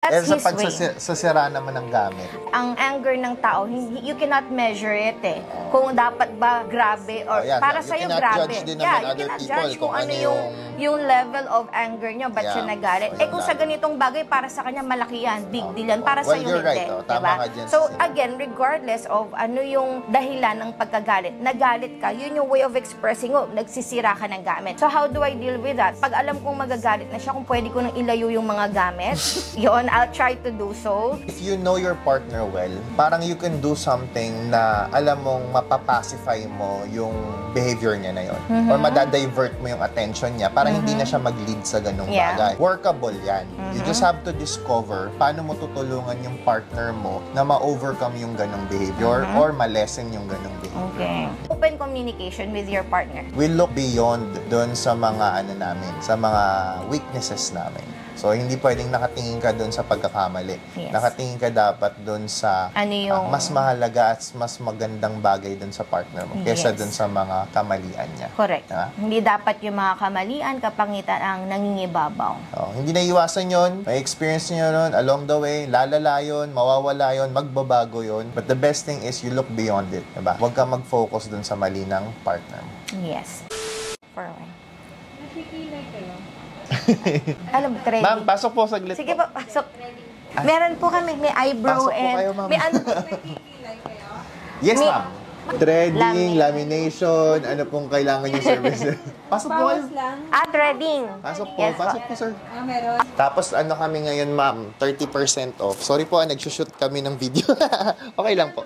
That's sa his way. pagsasira naman ng gamit. Ang anger ng tao, you cannot measure it eh. Kung dapat ba grabe or para sa'yo grabe. You Yeah, cannot you cannot judge judge kung ano yung level of anger niya, ba't siya nagalit. So, kung sa ganitong bagay, para sa kanya malaki yan, big deal yan. Para sa'yo you're hindi. right, tama Diba? ka dyan. So again, regardless of ano yung dahilan ng pagkagalit, nagalit ka, yun yung way of expressing, nagsisira ka ng gamit. So how do I deal with that? Pag alam kong magagalit na siya, kung pwede ko nang ilayo yung mga gamit, yun, I'll try to do so. If you know your partner well, parang you can do something na alam mong mapapacify mo yung behavior niya na yun. Or madadivert mo yung attention niya para hindi na siya mag-lead sa ganung bagay. Workable yan. You just have to discover paano mo tutulungan yung partner mo na ma-overcome yung ganung behavior or ma-lessen yung ganung behavior. Okay. Open communication with your partner. We look beyond doon sa mga namin, sa mga weaknesses namin. So, hindi pwedeng nakatingin ka doon sa pagkakamali. Yes. Nakatingin ka dapat doon sa ano yung mas mahalaga at mas magandang bagay doon sa partner mo kaysa doon sa mga kamalian niya. Correct. Diba? Hindi dapat yung mga kamalian, kapangitan ang nangingibabaw. Hindi na iwasan yun. May experience nyo yun along the way. Lalala yun, mawawala yun, magbabago yun. But the best thing is you look beyond it. Diba? Huwag ka mag-focus doon sa mali ng partner mo. Yes. For a while. Nakikilay kayo? Alam, trending. Ma'am, pasok po saglit Sige po. po, pasok. Meron po kami, may eyebrow Pasok po and kayo, ma'am. may ano. Nakikilay kayo? Yes, May- ma'am. Threading, lamination, ano pong kailangan yung services. Pasok po kayo. Bawas lang? Threading. Pasok po, Yes, pasok po, sir. Meron. Tapos ano kami ngayon, ma'am, 30% off. Sorry po, nagsushoot kami ng video. Okay lang po.